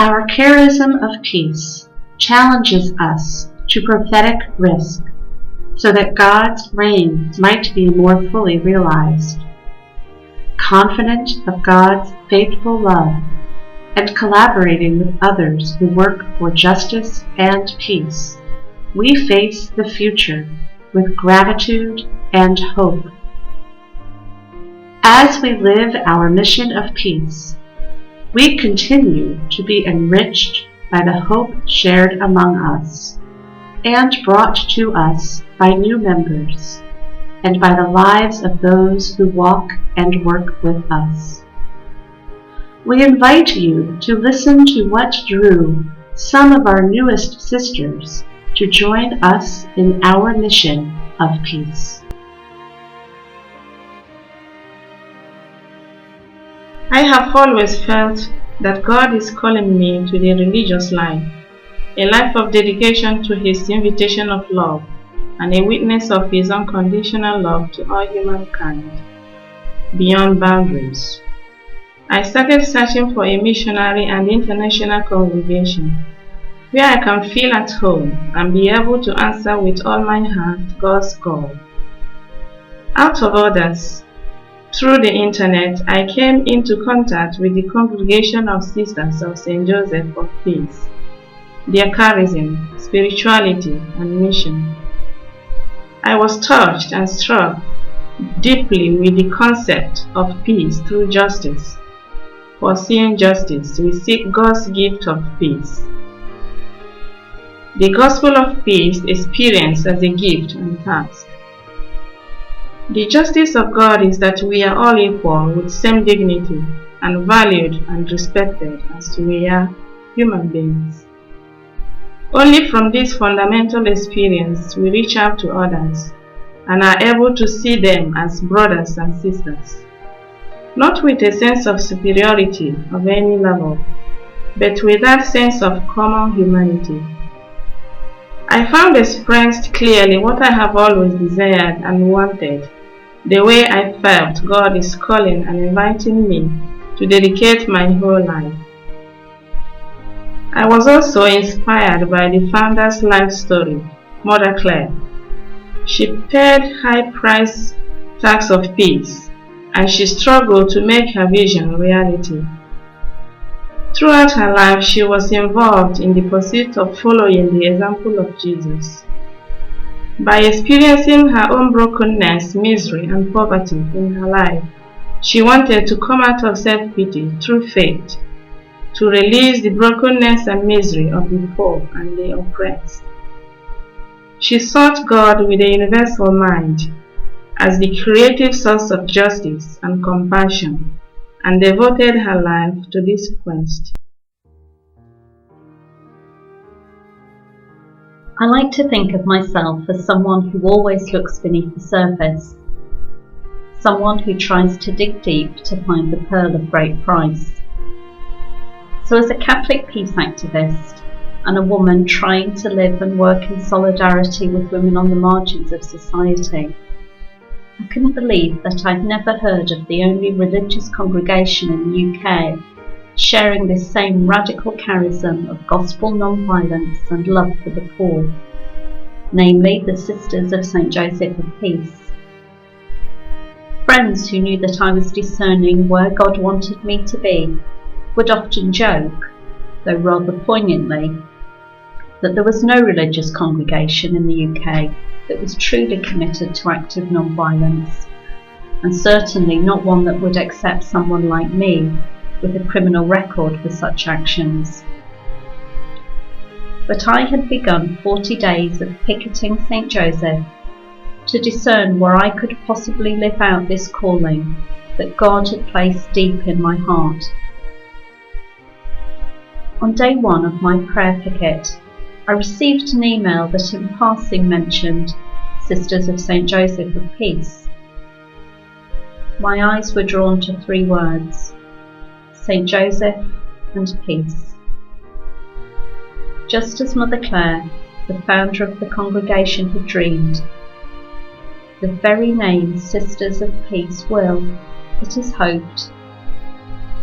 Our charism of peace challenges us to prophetic risk so that God's reign might be more fully realized. Confident of God's faithful love and collaborating with others who work for justice and peace, we face the future with gratitude and hope. As we live our mission of peace, we continue to be enriched by the hope shared among us and brought to us by new members and by the lives of those who walk and work with us. We invite you to listen to what drew some of our newest sisters to join us in our mission of peace. I have always felt that God is calling me to the religious life, a life of dedication to His invitation of love, and a witness of His unconditional love to all humankind, beyond boundaries. I started searching for a missionary and international congregation where I can feel at home and be able to answer with all my heart God's call. Out of others, through the internet, I came into contact with the Congregation of Sisters of St. Joseph of Peace, their charism, spirituality, and mission. I was touched and struck deeply with the concept of peace through justice. Pursuing justice, we seek God's gift of peace. The gospel of peace experienced as a gift and task. The justice of God is that we are all equal with same dignity and valued and respected as we are human beings. Only from this fundamental experience we reach out to others and are able to see them as brothers and sisters, not with a sense of superiority of any level, but with that sense of common humanity. I found expressed clearly what I have always desired and wanted, the way I felt God is calling and inviting me to dedicate my whole life. I was also inspired by the founder's life story, Mother Claire. She paid high price tax of peace, and she struggled to make her vision reality. Throughout her life, she was involved in the pursuit of following the example of Jesus. By experiencing her own brokenness, misery, and poverty in her life, she wanted to come out of self-pity through faith, to release the brokenness and misery of the poor and the oppressed. She sought God with a universal mind as the creative source of justice and compassion, and devoted her life to this quest. I like to think of myself as someone who always looks beneath the surface, someone who tries to dig deep to find the pearl of great price. So as a Catholic peace activist and a woman trying to live and work in solidarity with women on the margins of society, I couldn't believe that I'd never heard of the only religious congregation in the UK sharing this same radical charism of gospel non-violence and love for the poor, namely the Sisters of St. Joseph of Peace. Friends who knew that I was discerning where God wanted me to be would often joke, though rather poignantly, that there was no religious congregation in the UK that was truly committed to active non-violence, and certainly not one that would accept someone like me with a criminal record for such actions. But I had begun 40 days of picketing St. Joseph to discern where I could possibly live out this calling that God had placed deep in my heart. On day one of my prayer picket, I received an email that in passing mentioned Sisters of St. Joseph of Peace. My eyes were drawn to 3 words: St. Joseph and peace. Just as Mother Claire, the founder of the congregation, had dreamed, the very name Sisters of Peace will, it is hoped,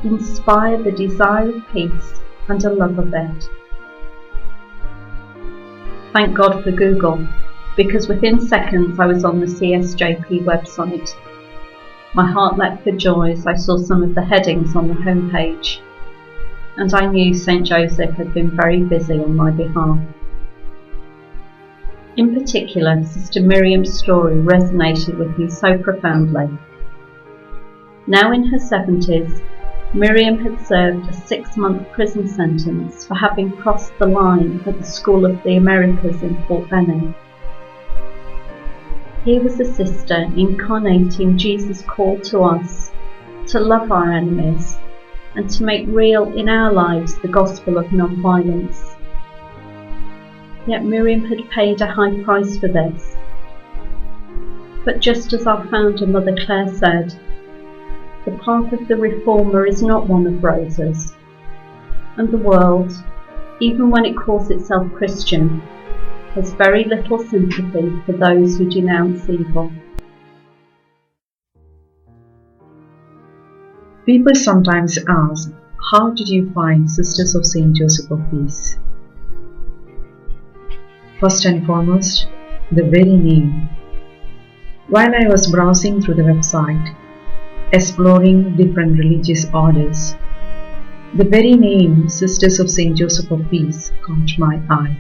inspire the desire of peace and a love of it. Thank God for Google, because within seconds I was on the CSJP website. My heart leapt for joy as I saw some of the headings on the homepage, and I knew St. Joseph had been very busy on my behalf. In particular, Sister Miriam's story resonated with me so profoundly. Now in her 70s, Miriam had served a 6-month prison sentence for having crossed the line at the School of the Americas in Fort Benning. Here was a sister incarnating Jesus' call to us to love our enemies and to make real in our lives the gospel of nonviolence. Yet Miriam had paid a high price for this. But just as our founder Mother Clare said, the path of the reformer is not one of roses, and the world, even when it calls itself Christian, has very little sympathy for those who denounce evil. People sometimes ask, how did you find Sisters of St. Joseph of Peace? First and foremost, the very name. While I was browsing through the website, exploring different religious orders, the very name Sisters of St. Joseph of Peace caught my eye.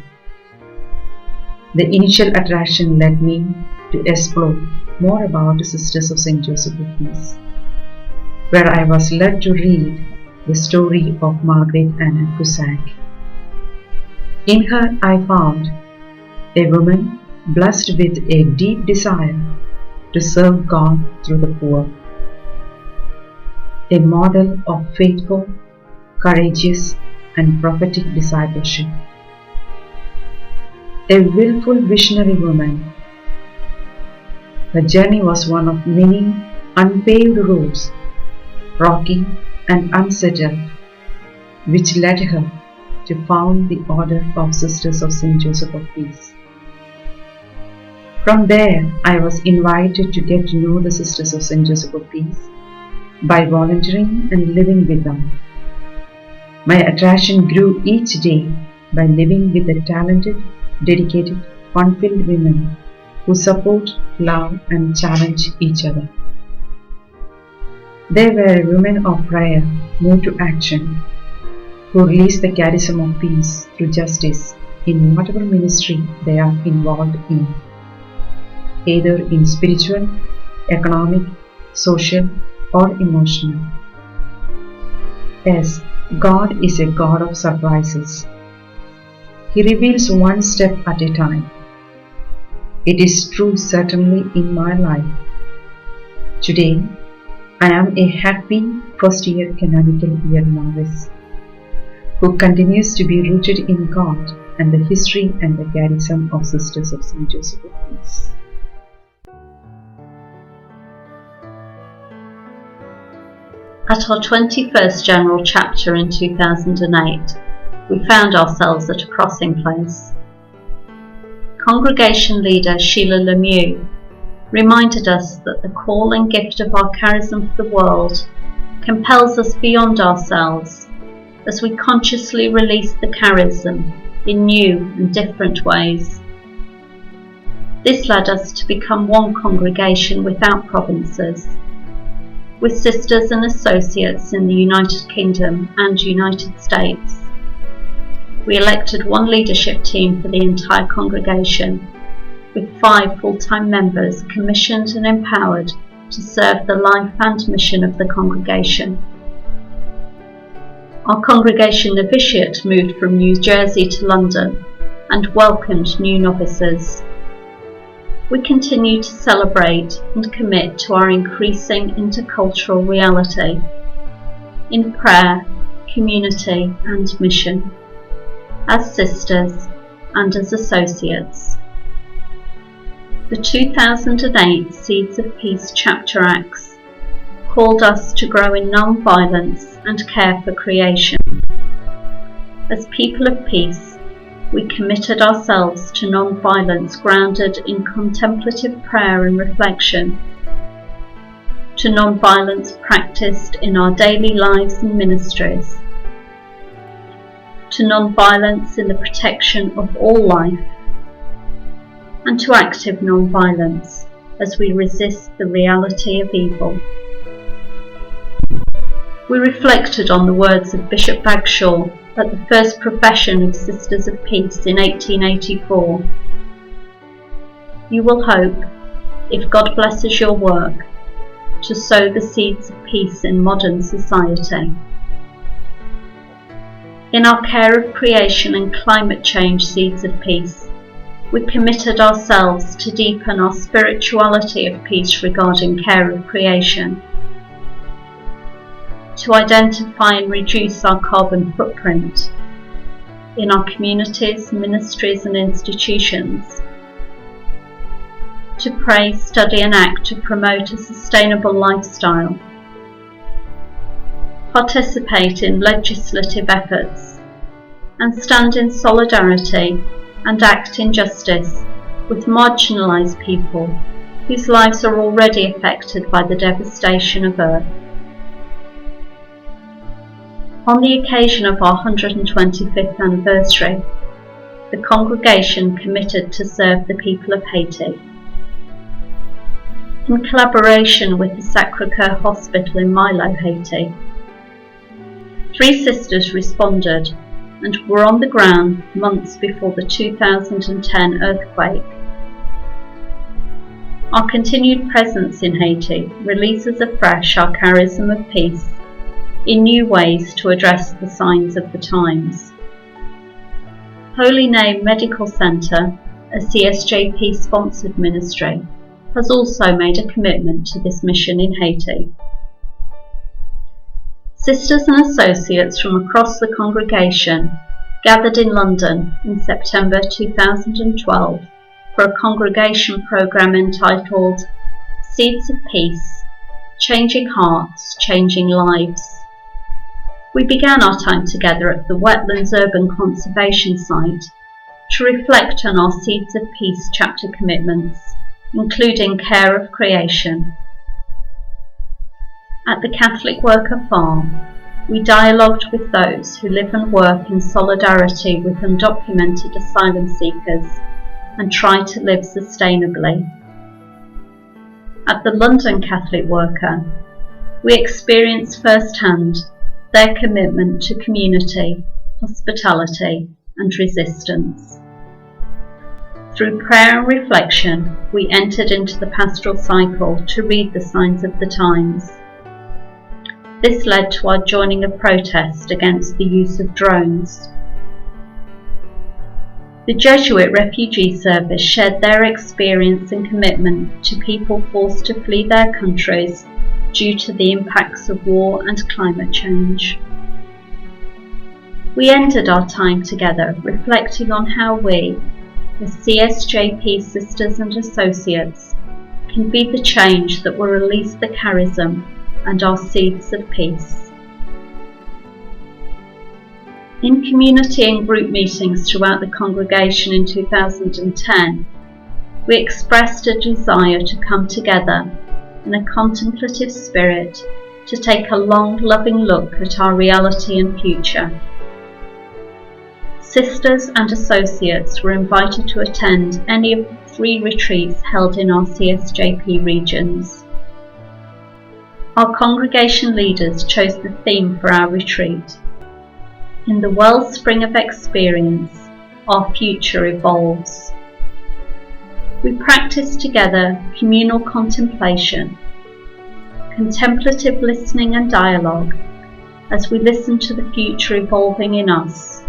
The initial attraction led me to explore more about the Sisters of St. Joseph of Peace, where I was led to read the story of Margaret Anna Cusack. In her I found a woman blessed with a deep desire to serve God through the poor, a model of faithful, courageous, and prophetic discipleship, a willful visionary woman. Her journey was one of many unpaved roads, rocky and unsettled, which led her to found the Order of Sisters of St. Joseph of Peace. From there, I was invited to get to know the Sisters of St. Joseph of Peace by volunteering and living with them. My attraction grew each day by living with the talented, dedicated, fun-filled women who support, love, and challenge each other. They were women of prayer moved to action, who release the charism of peace through justice in whatever ministry they are involved in, either in spiritual, economic, social, or emotional. Yes, God is a God of surprises. He reveals one step at a time. It is true certainly in my life. Today, I am a happy first-year canonical year novice who continues to be rooted in God and the history and the charism of Sisters of St. Joseph of Peace. At our 21st General Chapter in 2008, we found ourselves at a crossing place. Congregation leader Sheila Lemieux reminded us that the call and gift of our charism for the world compels us beyond ourselves as we consciously release the charism in new and different ways. This led us to become one congregation without provinces, with sisters and associates in the United Kingdom and United States. We elected one leadership team for the entire congregation, with 5 full-time members commissioned and empowered to serve the life and mission of the congregation. Our Congregation Novitiate moved from New Jersey to London and welcomed new novices. We continue to celebrate and commit to our increasing intercultural reality in prayer, community and mission, as sisters and as associates. The 2008 Seeds of Peace Chapter Acts called us to grow in non-violence and care for creation. As people of peace, we committed ourselves to non-violence grounded in contemplative prayer and reflection, to non-violence practiced in our daily lives and ministries, to nonviolence in the protection of all life, and to active nonviolence as we resist the reality of evil. We reflected on the words of Bishop Bagshaw at the first profession of Sisters of Peace in 1884. You will hope, if God blesses your work, to sow the seeds of peace in modern society. In our care of creation and climate change Seeds of Peace, we committed ourselves to deepen our spirituality of peace regarding care of creation, to identify and reduce our carbon footprint in our communities, ministries and institutions, to pray, study and act to promote a sustainable lifestyle, participate in legislative efforts, and stand in solidarity and act in justice with marginalised people whose lives are already affected by the devastation of Earth. On the occasion of our 125th anniversary, the congregation committed to serve the people of Haiti. In collaboration with the Sacré-Cœur Hospital in Milo, Haiti, 3 sisters responded and were on the ground months before the 2010 earthquake. Our continued presence in Haiti releases afresh our charism of peace in new ways to address the signs of the times. Holy Name Medical Centre, a CSJP-sponsored ministry, has also made a commitment to this mission in Haiti. Sisters and associates from across the congregation gathered in London in September 2012 for a congregation programme entitled Seeds of Peace, Changing Hearts, Changing Lives. We began our time together at the Wetlands Urban Conservation Site to reflect on our Seeds of Peace chapter commitments, including care of creation. At the Catholic Worker Farm, we dialogued with those who live and work in solidarity with undocumented asylum seekers and try to live sustainably. At the London Catholic Worker, we experienced firsthand their commitment to community, hospitality and resistance. Through prayer and reflection, we entered into the pastoral cycle to read the signs of the times. This led to our joining a protest against the use of drones. The Jesuit Refugee Service shared their experience and commitment to people forced to flee their countries due to the impacts of war and climate change. We ended our time together reflecting on how we, the CSJP Sisters and Associates, can be the change that will release the charism and our seeds of peace. In community and group meetings throughout the congregation in 2010, we expressed a desire to come together in a contemplative spirit to take a long, loving look at our reality and future. Sisters and associates were invited to attend any of the 3 retreats held in our CSJP regions. Our congregation leaders chose the theme for our retreat. In the wellspring of experience, our future evolves. We practiced together communal contemplation, contemplative listening and dialogue as we listened to the future evolving in us.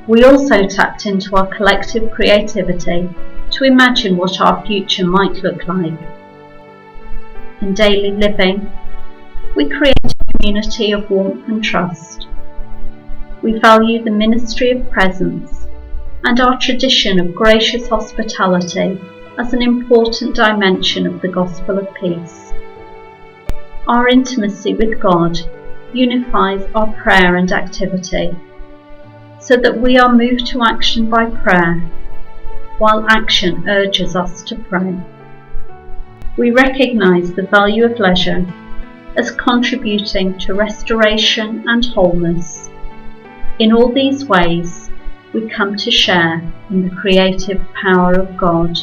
We also tapped into our collective creativity to imagine what our future might look like. In daily living, we create a community of warmth and trust. We value the ministry of presence and our tradition of gracious hospitality as an important dimension of the gospel of peace. Our intimacy with God unifies our prayer and activity, so that we are moved to action by prayer, while action urges us to pray. We recognise the value of leisure as contributing to restoration and wholeness, In all these ways, we come to share in the creative power of God.